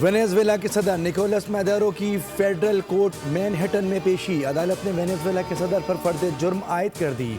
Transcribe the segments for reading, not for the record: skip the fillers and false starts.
Venezuela کے صدر Nicolas میڈورو کی فیڈرل کورٹ مینہٹن میں پیشی، عدالت نے وینیزویلا کے صدر پر فرد جرم عائد کر دی۔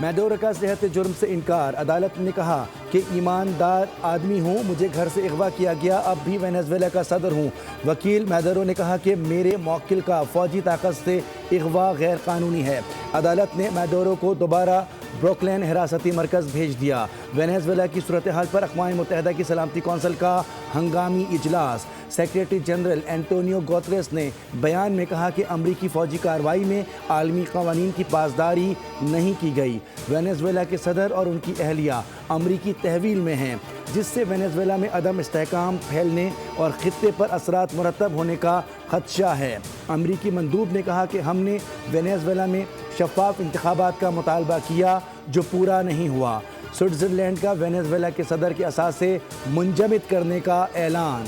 میڈورو کا صحت جرم سے انکار، عدالت نے کہا کہ ایماندار آدمی ہوں، مجھے گھر سے اغوا کیا گیا، اب بھی وینیزویلا کا صدر ہوں۔ وکیل میڈورو نے کہا کہ میرے موکل کا فوجی طاقت سے اغوا غیر قانونی ہے۔ عدالت نے میڈورو کو دوبارہ بروکلین حراستی مرکز بھیج دیا۔ وینیزویلا کی صورتحال پر اقوام متحدہ کی سلامتی کونسل کا ہنگامی اجلاس، سیکریٹری جنرل اینٹونیو گوتریس نے بیان میں کہا کہ امریکی فوجی کارروائی میں عالمی قوانین کی پاسداری نہیں کی گئی۔ وینیزویلا کے صدر اور ان کی اہلیہ امریکی تحویل میں ہیں، جس سے وینیزویلا میں عدم استحکام پھیلنے اور خطے پر اثرات مرتب ہونے کا خدشہ ہے۔ امریکی مندوب نے کہا کہ ہم نے وینیزویلا میں شفاف انتخابات کا مطالبہ کیا جو پورا نہیں ہوا۔ سوئٹزرلینڈ کا وینیزویلا کے صدر کے اثاثے منجمد کرنے کا اعلان۔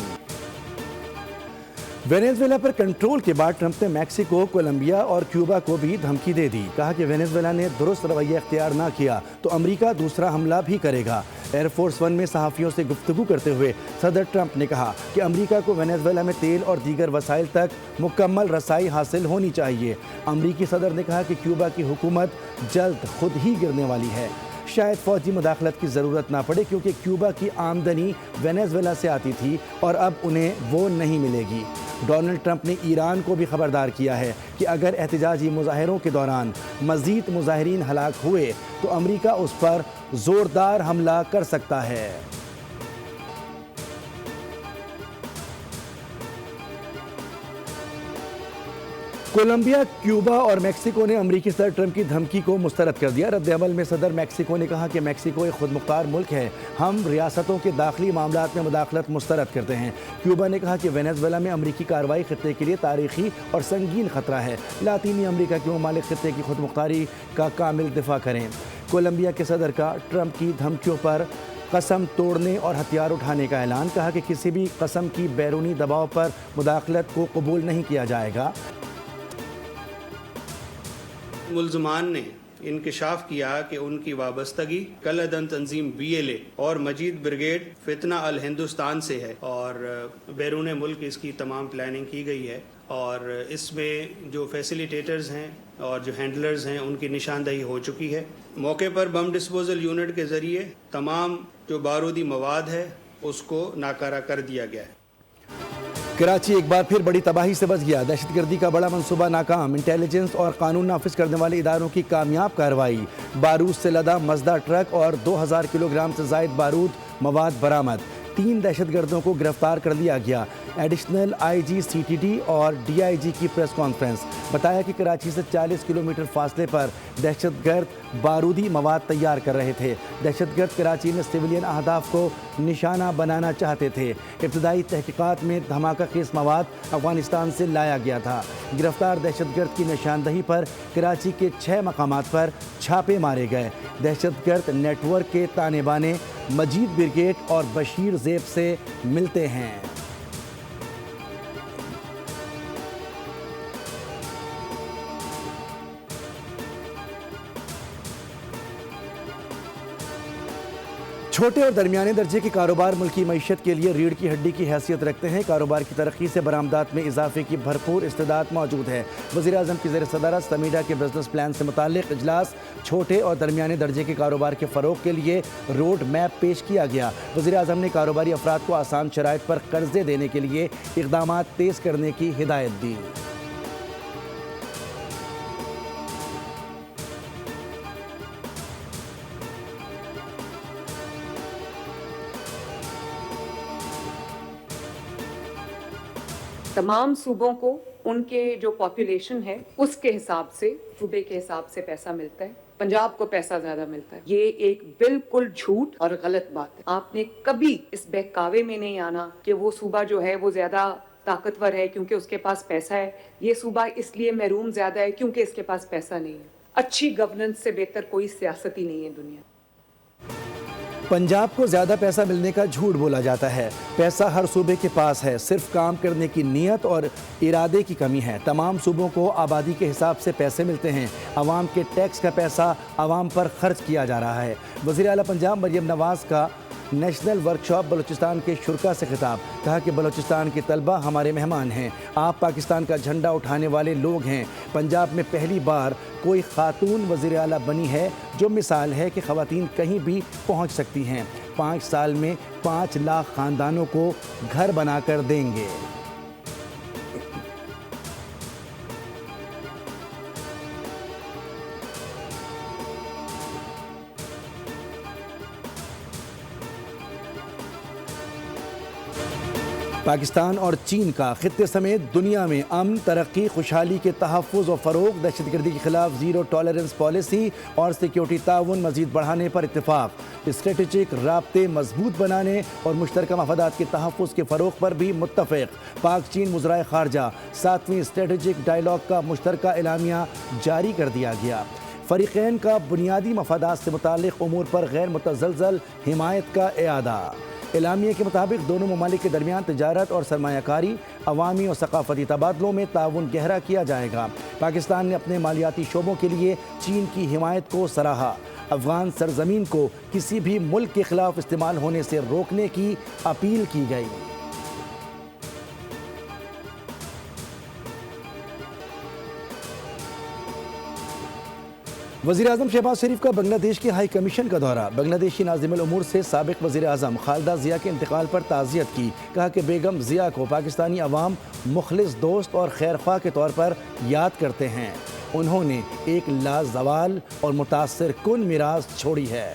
وینیزویلا پر کنٹرول کے بعد ٹرمپ نے میکسیکو، کولمبیا اور کیوبا کو بھی دھمکی دے دی۔ کہا کہ وینیزویلا نے درست رویہ اختیار نہ کیا تو امریکہ دوسرا حملہ بھی کرے گا۔ ایئر فورس ون میں صحافیوں سے گفتگو کرتے ہوئے صدر ٹرمپ نے کہا کہ امریکہ کو وینیزویلا میں تیل اور دیگر وسائل تک مکمل رسائی حاصل ہونی چاہیے۔ امریکی صدر نے کہا کہ کیوبا کی حکومت جلد خود ہی گرنے والی ہے۔ شاید فوجی مداخلت کی ضرورت نہ پڑے کیونکہ کیوبا کی آمدنی وینیزویلا سے آتی تھی اور اب انہیں وہ نہیں ملے گی۔ ڈونلڈ ٹرمپ نے ایران کو بھی خبردار کیا ہے کہ اگر احتجاجی مظاہروں کے دوران مزید مظاہرین ہلاک ہوئے تو امریکہ اس پر زوردار حملہ کر سکتا ہے۔ کولمبیا، کیوبا اور میکسیکو نے امریکی صدر ٹرمپ کی دھمکی کو مسترد کر دیا۔ رد عمل میں صدر میکسیکو نے کہا کہ میکسیکو ایک خود مختار ملک ہے، ہم ریاستوں کے داخلی معاملات میں مداخلت مسترد کرتے ہیں۔ کیوبا نے کہا کہ وینیزویلا میں امریکی کارروائی خطے کے لیے تاریخی اور سنگین خطرہ ہے، لاطینی امریکہ کے ممالک خطے کی خود مختاری کا کامل دفاع کریں۔ کولمبیا کے صدر کا ٹرمپ کی دھمکیوں پر قسم توڑنے اور ہتھیار اٹھانے کا اعلان، کہا کہ کسی بھی قسم کی بیرونی دباؤ پر مداخلت کو قبول نہیں کیا جائے گا۔ ملزمان نے انکشاف کیا کہ ان کی وابستگی کالعدن تنظیم BLA اور مجید بریگیڈ فتنہ الہندوستان سے ہے اور بیرون ملک اس کی تمام پلاننگ کی گئی ہے اور اس میں جو فیسیلیٹیٹرز ہیں اور جو ہینڈلرز ہیں ان کی نشاندہی ہو چکی ہے۔ موقع پر بم ڈسپوزل یونٹ کے ذریعے تمام جو بارودی مواد ہے اس کو ناکارہ کر دیا گیا ہے۔ کراچی ایک بار پھر بڑی تباہی سے بچ گیا، دہشت گردی کا بڑا منصوبہ ناکام، انٹیلیجنس اور قانون نافذ کرنے والے اداروں کی کامیاب کارروائی، بارود سے لدا مزدہ ٹرک اور 2000 کلو گرام سے زائد بارود مواد برآمد، 3 دہشت گردوں کو گرفتار کر لیا گیا۔ ایڈیشنل IG CTD اور DIG کی پریس کانفرنس، بتایا کہ کراچی سے 40 کلومیٹر فاصلے پر دہشت گرد بارودی مواد تیار کر رہے تھے۔ دہشت گرد کراچی میں سویلین اہداف کو نشانہ بنانا چاہتے تھے۔ ابتدائی تحقیقات میں دھماکہ خیز مواد افغانستان سے لایا گیا تھا۔ گرفتار دہشت گرد کی نشاندہی پر کراچی کے 6 مقامات پر چھاپے مارے گئے۔ دہشت گرد نیٹ ورک کے تانے بانے مجید بریگیڈ اور بشیر زیب سے ملتے ہیں۔ چھوٹے اور درمیانے درجے کے کاروبار ملکی معیشت کے لیے ریڑھ کی ہڈی کی حیثیت رکھتے ہیں۔ کاروبار کی ترقی سے برآمدات میں اضافے کی بھرپور استعداد موجود ہے۔ وزیر اعظم کی زیر صدارت سمیڈا کے بزنس پلان سے متعلق اجلاس، چھوٹے اور درمیانے درجے کے کاروبار کے فروغ کے لیے روڈ میپ پیش کیا گیا۔ وزیر اعظم نے کاروباری افراد کو آسان شرائط پر قرضے دینے کے لیے اقدامات تیز کرنے کی ہدایت دی۔ تمام صوبوں کو ان کے جو پاپولیشن ہے اس کے حساب سے، صوبے کے حساب سے پیسہ ملتا ہے۔ پنجاب کو پیسہ زیادہ ملتا ہے۔ یہ ایک بالکل جھوٹ اور غلط بات ہے۔ آپ نے کبھی اس بہکاوے میں نہیں آنا کہ وہ صوبہ جو ہے وہ زیادہ طاقتور ہے کیونکہ اس کے پاس پیسہ ہے، یہ صوبہ اس لیے محروم زیادہ ہے کیونکہ اس کے پاس پیسہ نہیں ہے۔ اچھی گورننس سے بہتر کوئی سیاست ہی نہیں ہے دنیا۔ پنجاب کو زیادہ پیسہ ملنے کا جھوٹ بولا جاتا ہے۔ پیسہ ہر صوبے کے پاس ہے، صرف کام کرنے کی نیت اور ارادے کی کمی ہے۔ تمام صوبوں کو آبادی کے حساب سے پیسے ملتے ہیں۔ عوام کے ٹیکس کا پیسہ عوام پر خرچ کیا جا رہا ہے۔ وزیر اعلیٰ پنجاب مریم نواز کا نیشنل ورکشاپ بلوچستان کے شرکا سے خطاب، کہا کہ بلوچستان کے طلبہ ہمارے مہمان ہیں، آپ پاکستان کا جھنڈا اٹھانے والے لوگ ہیں۔ پنجاب میں پہلی بار کوئی خاتون وزیر اعلیٰ بنی ہے، جو مثال ہے کہ خواتین کہیں بھی پہنچ سکتی ہیں۔ 5 سال میں 5 لاکھ خاندانوں کو گھر بنا کر دیں گے۔ پاکستان اور چین کا خطے سمیت دنیا میں امن، ترقی، خوشحالی کے تحفظ و فروغ، دہشت گردی کے خلاف زیرو ٹالرنس پالیسی اور سیکیورٹی تعاون مزید بڑھانے پر اتفاق، اسٹریٹجک رابطے مضبوط بنانے اور مشترکہ مفادات کے تحفظ کے فروغ پر بھی متفق۔ پاک چین وزرائے خارجہ 7ویں اسٹریٹجک ڈائیلاگ کا مشترکہ اعلامیہ جاری کر دیا گیا۔ فریقین کا بنیادی مفادات سے متعلق امور پر غیر متزلزل حمایت کا اعادہ۔ اعلامیے کے مطابق دونوں ممالک کے درمیان تجارت اور سرمایہ کاری، عوامی اور ثقافتی تبادلوں میں تعاون گہرا کیا جائے گا۔ پاکستان نے اپنے مالیاتی شعبوں کے لیے چین کی حمایت کو سراہا۔ افغان سرزمین کو کسی بھی ملک کے خلاف استعمال ہونے سے روکنے کی اپیل کی گئی۔ وزیراعظم شہباز شریف کا بنگلہ دیش کے ہائی کمیشن کا دورہ، بنگلہ دیشی ناظم الامور سے سابق وزیر اعظم خالدہ ضیاء کے انتقال پر تعزیت کی، کہا کہ بیگم ضیاء کو پاکستانی عوام مخلص دوست اور خیرخواہ کے طور پر یاد کرتے ہیں۔ انہوں نے ایک لازوال اور متاثر کن میراث چھوڑی ہے۔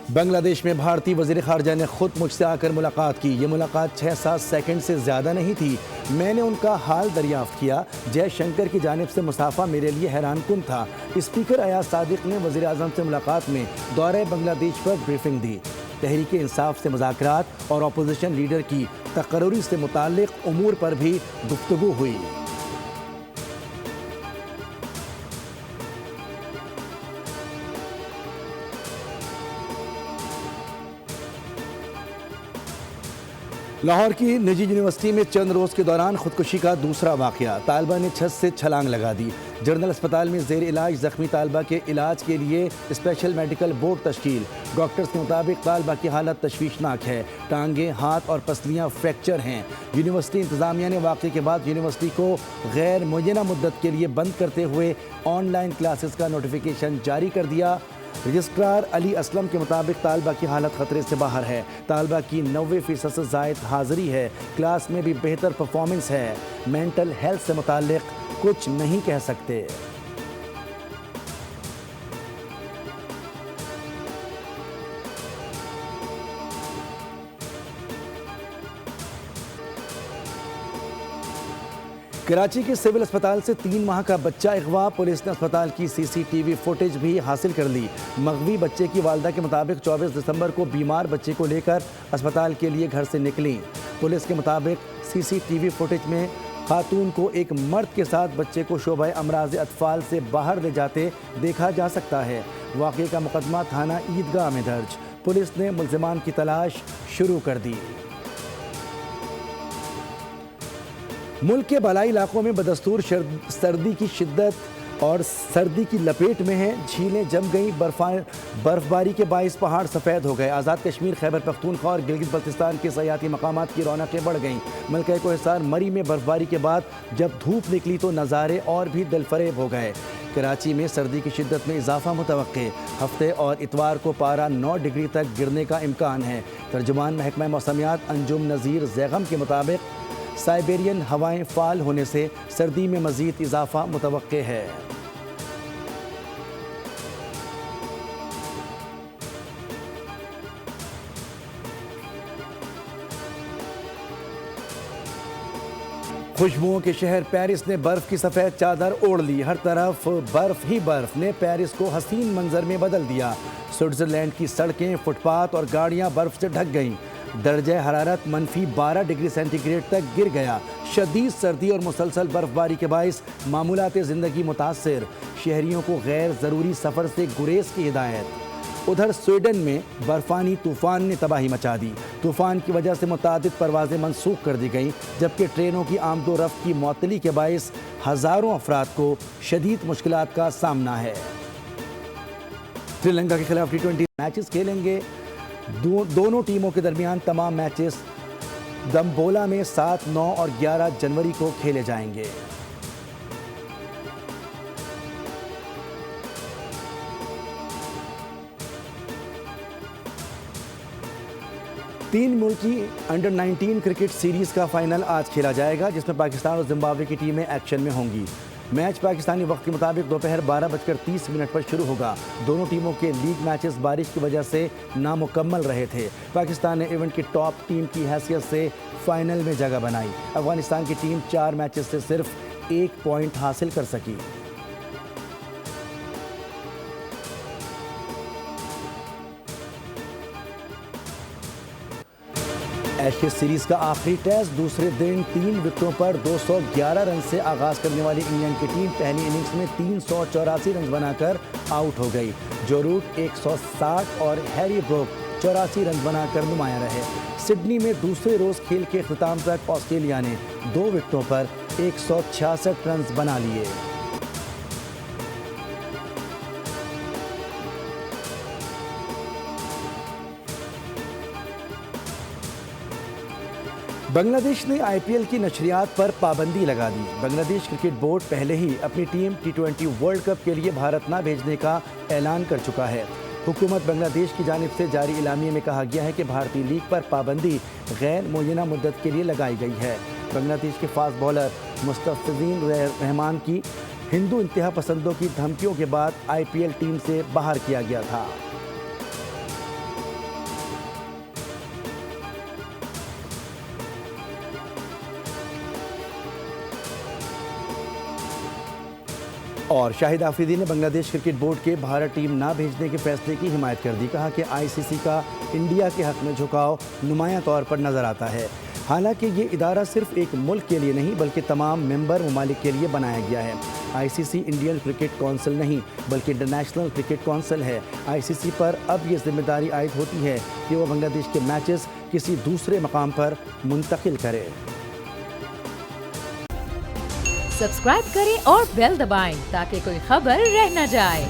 بنگلہ دیش میں بھارتی وزیر خارجہ نے خود مجھ سے آ کر ملاقات کی۔ یہ ملاقات 6-7 سیکنڈ سے زیادہ نہیں تھی۔ میں نے ان کا حال دریافت کیا۔ جے شنکر کی جانب سے مصافحہ میرے لیے حیران کن تھا۔ اسپیکر ایاز صادق نے وزیر اعظم سے ملاقات میں دورہ بنگلہ دیش پر بریفنگ دی۔ تحریک انصاف سے مذاکرات اور اپوزیشن لیڈر کی تقرری سے متعلق امور پر بھی گفتگو ہوئی۔ لاہور کی نجی یونیورسٹی میں چند روز کے دوران خودکشی کا دوسرا واقعہ، طالبہ نے چھت سے چھلانگ لگا دی۔ جنرل اسپتال میں زیر علاج زخمی طالبہ کے علاج کے لیے اسپیشل میڈیکل بورڈ تشکیل۔ ڈاکٹرز کے مطابق طالبہ کی حالت تشویشناک ہے، ٹانگیں، ہاتھ اور پسلیاں فریکچر ہیں۔ یونیورسٹی انتظامیہ نے واقعے کے بعد یونیورسٹی کو غیر معینہ مدت کے لیے بند کرتے ہوئے آن لائن کلاسز کا نوٹیفیکیشن جاری کر دیا۔ رجسٹرار علی اسلم کے مطابق طالبہ کی حالت خطرے سے باہر ہے۔ طالبہ کی 90% سے زائد حاضری ہے، کلاس میں بھی بہتر پرفارمنس ہے۔ مینٹل ہیلتھ سے متعلق کچھ نہیں کہہ سکتے۔ کراچی کے سول اسپتال سے 3 ماہ کا بچہ اغوا، پولیس نے اسپتال کی CCTV فوٹیج بھی حاصل کر لی۔ مغوی بچے کی والدہ کے مطابق 24 دسمبر کو بیمار بچے کو لے کر اسپتال کے لیے گھر سے نکلیں۔ پولیس کے مطابق CCTV فوٹیج میں خاتون کو ایک مرد کے ساتھ بچے کو شعبہ امراض اطفال سے باہر لے جاتے دیکھا جا سکتا ہے۔ واقعے کا مقدمہ تھانہ عیدگاہ میں درج، پولیس نے ملزمان کی تلاش شروع کر دی۔ ملک کے بالائی علاقوں میں بدستور سردی کی شدت اور سردی کی لپیٹ میں ہیں، جھیلیں جم گئیں، برف باری کے باعث پہاڑ سفید ہو گئے۔ آزاد کشمیر، خیبر پختونخوا اور گلگت بلتستان کے سیاحتی مقامات کی رونقیں بڑھ گئیں۔ ملکہ کوہستان مری میں برف باری کے بعد جب دھوپ نکلی تو نظارے اور بھی دل فریب ہو گئے۔ کراچی میں سردی کی شدت میں اضافہ متوقع، ہفتے اور اتوار کو پارہ 9 ڈگری تک گرنے کا امکان ہے۔ ترجمان محکمہ موسمیات انجم نذیر زیغم کے مطابق سائبیرین ہوائیں فعال ہونے سے سردی میں مزید اضافہ متوقع ہے۔ خوشبوؤں کے شہر پیرس نے برف کی سفید چادر اوڑھ لی، ہر طرف برف ہی برف نے پیرس کو حسین منظر میں بدل دیا۔ سوئٹزرلینڈ کی سڑکیں، فٹ پاتھ اور گاڑیاں برف سے ڈھک گئیں۔ درجہ حرارت -12 ڈگری سینٹی گریڈ تک گر گیا۔ شدید سردی اور مسلسل برف باری کے باعث معمولات زندگی متاثر، شہریوں کو غیر ضروری سفر سے گریز کی ہدایت۔ ادھر سویڈن میں برفانی طوفان نے تباہی مچا دی۔ طوفان کی وجہ سے متعدد پروازیں منسوخ کر دی گئیں، جبکہ ٹرینوں کی آمد و رفت کی معطلی کے باعث ہزاروں افراد کو شدید مشکلات کا سامنا ہے۔ سری لنکا کے خلاف T20 میچز کھیلیں گے۔ دونوں ٹیموں کے درمیان تمام میچز دمبولا میں 7، 9 اور 11 جنوری کو کھیلے جائیں گے۔ تین ملکی انڈر 19 کرکٹ سیریز کا فائنل آج کھیلا جائے گا، جس میں پاکستان اور زمبابوے کی ٹیمیں ایکشن میں ہوں گی۔ میچ پاکستانی وقت کے مطابق دوپہر 12:30 پر شروع ہوگا۔ دونوں ٹیموں کے لیگ میچز بارش کی وجہ سے نامکمل رہے تھے۔ پاکستان نے ایونٹ کی ٹاپ ٹیم کی حیثیت سے فائنل میں جگہ بنائی۔ افغانستان کی ٹیم 4 میچز سے صرف 1 پوائنٹ حاصل کر سکی۔ ایشیز سیریز کا آخری ٹیسٹ دوسرے دن 3 وکٹوں پر 211 رن سے آغاز کرنے والی انگلینڈ کی ٹیم پہلی اننگز میں 384 رنز بنا کر آؤٹ ہو گئی۔ جو روٹ 160 اور ہیری بروک 84 رنز بنا کر نمایاں رہے۔ سڈنی میں دوسرے روز کھیل کے اختتام تک آسٹریلیا نے 2 وکٹوں پر 166 رنز بنا لیے۔ بنگلہ دیش نے IPL کی نشریات پر پابندی لگا دی۔ بنگلہ دیش کرکٹ بورڈ پہلے ہی اپنی ٹیم T20 ورلڈ کپ کے لیے بھارت نہ بھیجنے کا اعلان کر چکا ہے۔ حکومت بنگلہ دیش کی جانب سے جاری اعلامیے میں کہا گیا ہے کہ بھارتی لیگ پر پابندی غیر معینہ مدت کے لیے لگائی گئی ہے۔ بنگلہ دیش کے فاسٹ بولر مستفیض رحمان کی ہندو انتہا پسندوں کی دھمکیوں کے بعد IPL ٹیم سے باہر کیا گیا تھا۔ اور شاہد آفریدی نے بنگلہ دیش کرکٹ بورڈ کے بھارت ٹیم نہ بھیجنے کے فیصلے کی حمایت کر دی۔ کہا کہ ICC کا انڈیا کے حق میں جھکاؤ نمایاں طور پر نظر آتا ہے۔ حالانکہ یہ ادارہ صرف ایک ملک کے لیے نہیں بلکہ تمام ممبر ممالک کے لیے بنایا گیا ہے۔ ICC انڈین کرکٹ کونسل نہیں بلکہ انٹرنیشنل کرکٹ کونسل ہے۔ ICC پر اب یہ ذمہ داری عائد ہوتی ہے کہ وہ بنگلہ دیش کے میچز کسی دوسرے مقام پر منتقل کرے۔ سبسکرائب کریں اور بیل دبائیں تاکہ کوئی خبر رہ نہ جائے۔